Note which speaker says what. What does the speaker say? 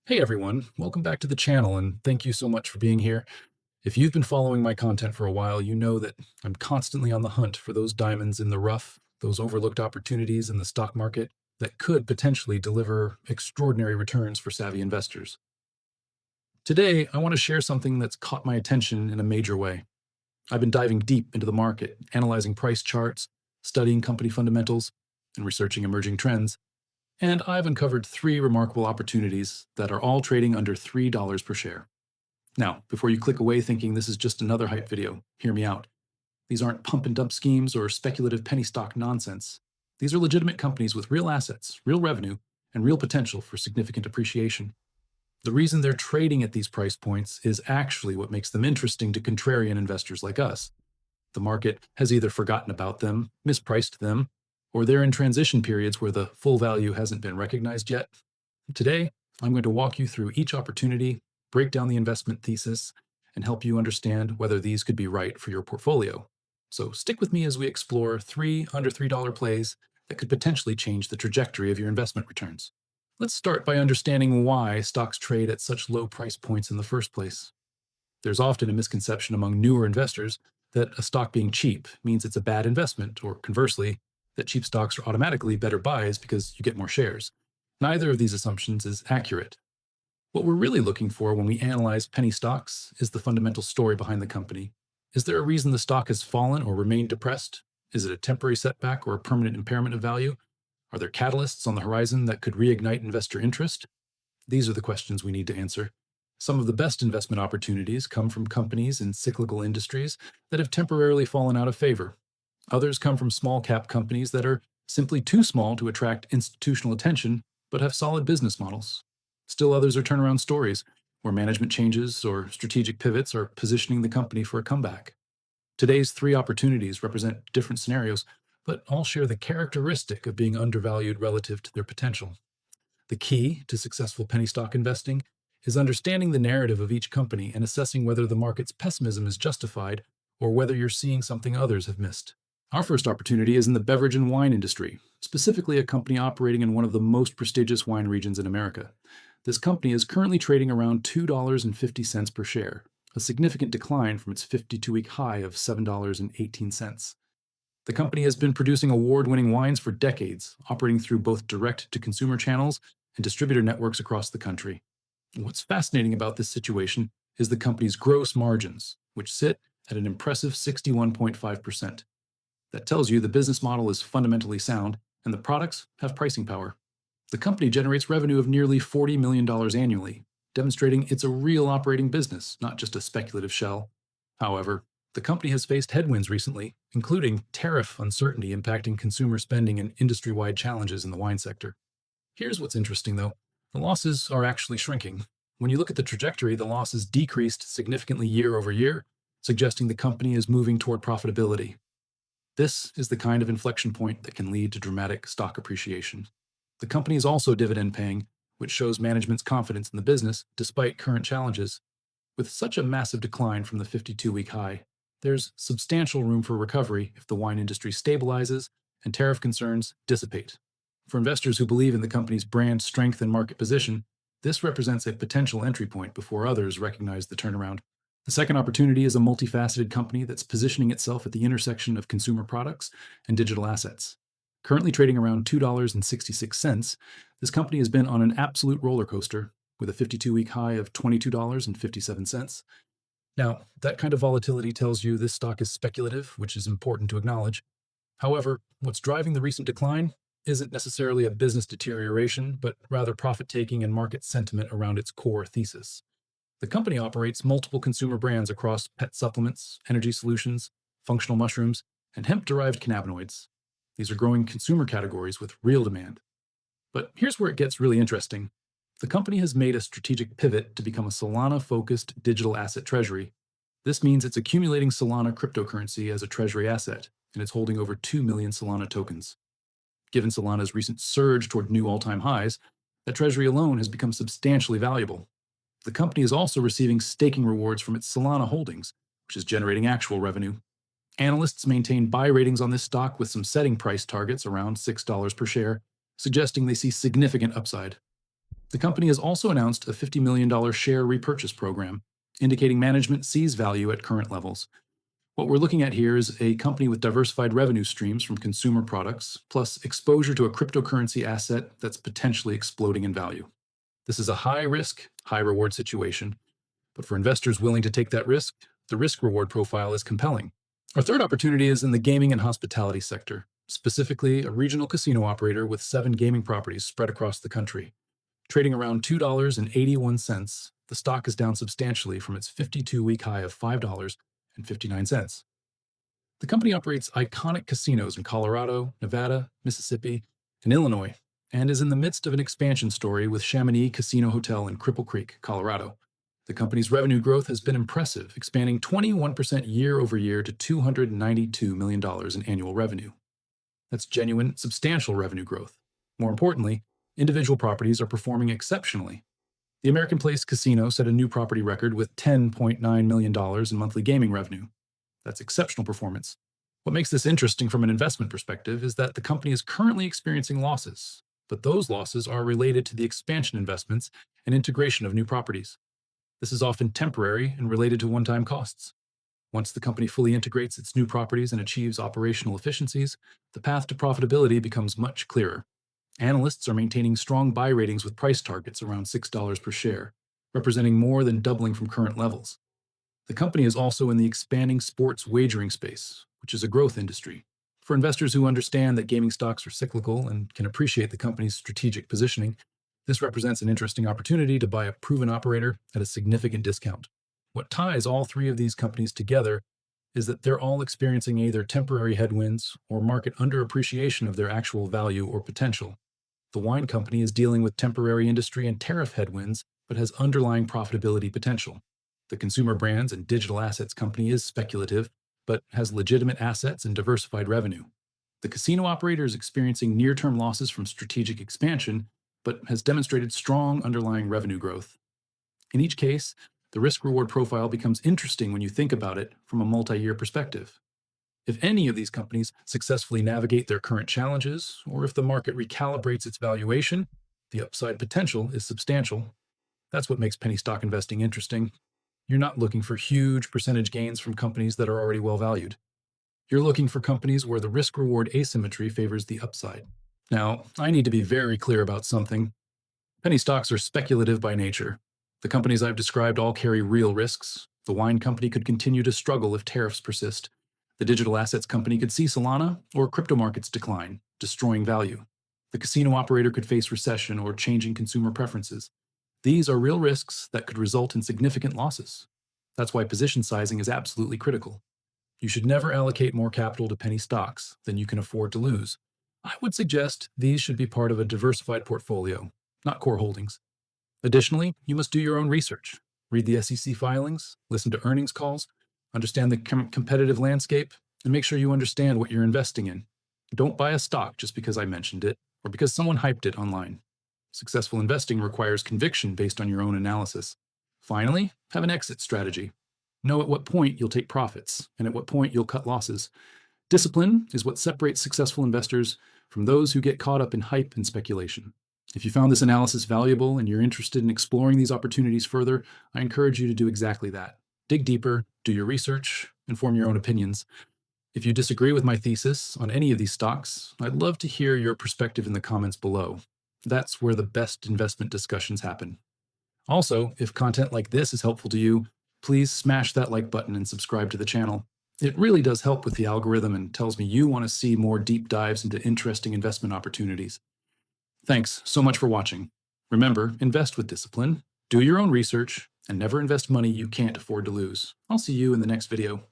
Speaker 1: Hey everyone, welcome back to the channel and thank you so much for being here. If you've been following my content for a while, you know that I'm constantly on the hunt for those diamonds in the rough, those overlooked opportunities in the stock market that could potentially deliver extraordinary returns for savvy investors. Today, I want to share something that's caught my attention in a major way. I've been diving deep into the market, analyzing price charts, studying company fundamentals, and researching emerging trends. And I've uncovered three remarkable opportunities that are all trading under $3 per share. Now, before you click away thinking this is just another hype video, hear me out. These aren't pump and dump schemes or speculative penny stock nonsense. These are legitimate companies with real assets, real revenue, and real potential for significant appreciation. The reason they're trading at these price points is actually what makes them interesting to contrarian investors like us. The market has either forgotten about them, mispriced them, or they're in transition periods where the full value hasn't been recognized yet. Today, I'm going to walk you through each opportunity, break down the investment thesis, and help you understand whether these could be right for your portfolio. So stick with me as we explore three under $3 plays that could potentially change the trajectory of your investment returns. Let's start by understanding why stocks trade at such low price points in the first place. There's often a misconception among newer investors that a stock being cheap means it's a bad investment, or conversely, that cheap stocks are automatically better buys because you get more shares. Neither of these assumptions is accurate. What we're really looking for when we analyze penny stocks is the fundamental story behind the company. Is there a reason the stock has fallen or remained depressed? Is it a temporary setback or a permanent impairment of value? Are there catalysts on the horizon that could reignite investor interest? These are the questions we need to answer. Some of the best investment opportunities come from companies in cyclical industries that have temporarily fallen out of favor. Others come from small cap companies that are simply too small to attract institutional attention but have solid business models. Still others are turnaround stories where management changes or strategic pivots are positioning the company for a comeback. Today's three opportunities represent different scenarios, but all share the characteristic of being undervalued relative to their potential. The key to successful penny stock investing is understanding the narrative of each company and assessing whether the market's pessimism is justified or whether you're seeing something others have missed. Our first opportunity is in the beverage and wine industry, specifically a company operating in one of the most prestigious wine regions in America. This company is currently trading around $2.50 per share, a significant decline from its 52-week high of $7.18. The company has been producing award-winning wines for decades, operating through both direct-to-consumer channels and distributor networks across the country. What's fascinating about this situation is the company's gross margins, which sit at an impressive 61.5%. That tells you the business model is fundamentally sound and the products have pricing power. The company generates revenue of nearly $40 million annually, demonstrating it's a real operating business, not just a speculative shell. However, the company has faced headwinds recently, including tariff uncertainty impacting consumer spending and industry-wide challenges in the wine sector. Here's what's interesting though. The losses are actually shrinking. When you look at the trajectory, the losses decreased significantly year over year, suggesting the company is moving toward profitability. This is the kind of inflection point that can lead to dramatic stock appreciation. The company is also dividend paying, which shows management's confidence in the business despite current challenges. With such a massive decline from the 52-week high, there's substantial room for recovery if the wine industry stabilizes and tariff concerns dissipate. For investors who believe in the company's brand strength and market position, this represents a potential entry point before others recognize the turnaround. The second opportunity is a multifaceted company that's positioning itself at the intersection of consumer products and digital assets. Currently trading around $2.66, this company has been on an absolute roller coaster with a 52-week high of $22.57. Now, that kind of volatility tells you this stock is speculative, which is important to acknowledge. However, what's driving the recent decline isn't necessarily a business deterioration, but rather profit-taking and market sentiment around its core thesis. The company operates multiple consumer brands across pet supplements, energy solutions, functional mushrooms, and hemp-derived cannabinoids. These are growing consumer categories with real demand. But here's where it gets really interesting. The company has made a strategic pivot to become a Solana-focused digital asset treasury. This means it's accumulating Solana cryptocurrency as a treasury asset, and it's holding over 2 million Solana tokens. Given Solana's recent surge toward new all-time highs, that treasury alone has become substantially valuable. The company is also receiving staking rewards from its Solana holdings, which is generating actual revenue. Analysts maintain buy ratings on this stock with some setting price targets around $6 per share, suggesting they see significant upside. The company has also announced a $50 million share repurchase program, indicating management sees value at current levels. What we're looking at here is a company with diversified revenue streams from consumer products, plus exposure to a cryptocurrency asset that's potentially exploding in value. This is a high risk, high reward situation, but for investors willing to take that risk, the risk reward profile is compelling. Our third opportunity is in the gaming and hospitality sector, specifically a regional casino operator with 7 gaming properties spread across the country. Trading around $2.81, the stock is down substantially from its 52-week high of $5.59. The company operates iconic casinos in Colorado, Nevada, Mississippi, and Illinois, and is in the midst of an expansion story with Chamonix Casino Hotel in Cripple Creek, Colorado. The company's revenue growth has been impressive, expanding 21% year over year to $292 million in annual revenue. That's genuine, substantial revenue growth. More importantly, individual properties are performing exceptionally. The American Place Casino set a new property record with $10.9 million in monthly gaming revenue. That's exceptional performance. What makes this interesting from an investment perspective is that the company is currently experiencing losses, but those losses are related to the expansion investments and integration of new properties. This is often temporary and related to one-time costs. Once the company fully integrates its new properties and achieves operational efficiencies, the path to profitability becomes much clearer. Analysts are maintaining strong buy ratings with price targets around $6 per share, representing more than doubling from current levels. The company is also in the expanding sports wagering space, which is a growth industry. For investors who understand that gaming stocks are cyclical and can appreciate the company's strategic positioning, this represents an interesting opportunity to buy a proven operator at a significant discount. What ties all 3 of these companies together is that they're all experiencing either temporary headwinds or market underappreciation of their actual value or potential. The wine company is dealing with temporary industry and tariff headwinds, but has underlying profitability potential. The consumer brands and digital assets company is speculative, but has legitimate assets and diversified revenue. The casino operator is experiencing near-term losses from strategic expansion, but has demonstrated strong underlying revenue growth. In each case, the risk-reward profile becomes interesting when you think about it from a multi-year perspective. If any of these companies successfully navigate their current challenges, or if the market recalibrates its valuation, the upside potential is substantial. That's what makes penny stock investing interesting. You're not looking for huge percentage gains from companies that are already well valued. You're looking for companies where the risk-reward asymmetry favors the upside. Now, I need to be very clear about something. Penny stocks are speculative by nature. The companies I've described all carry real risks. The wine company could continue to struggle if tariffs persist. The digital assets company could see Solana or crypto markets decline, destroying value. The casino operator could face recession or changing consumer preferences. These are real risks that could result in significant losses. That's why position sizing is absolutely critical. You should never allocate more capital to penny stocks than you can afford to lose. I would suggest these should be part of a diversified portfolio, not core holdings. Additionally, you must do your own research. Read the SEC filings, listen to earnings calls, understand the competitive landscape, and make sure you understand what you're investing in. Don't buy a stock just because I mentioned it or because someone hyped it online. Successful investing requires conviction based on your own analysis. Finally, have an exit strategy. Know at what point you'll take profits and at what point you'll cut losses. Discipline is what separates successful investors from those who get caught up in hype and speculation. If you found this analysis valuable and you're interested in exploring these opportunities further, I encourage you to do exactly that. Dig deeper, do your research, and form your own opinions. If you disagree with my thesis on any of these stocks, I'd love to hear your perspective in the comments below. That's where the best investment discussions happen. Also, if content like this is helpful to you, please smash that like button and subscribe to the channel. It really does help with the algorithm and tells me you want to see more deep dives into interesting investment opportunities. Thanks so much for watching. Remember, invest with discipline, do your own research, and never invest money you can't afford to lose. I'll see you in the next video.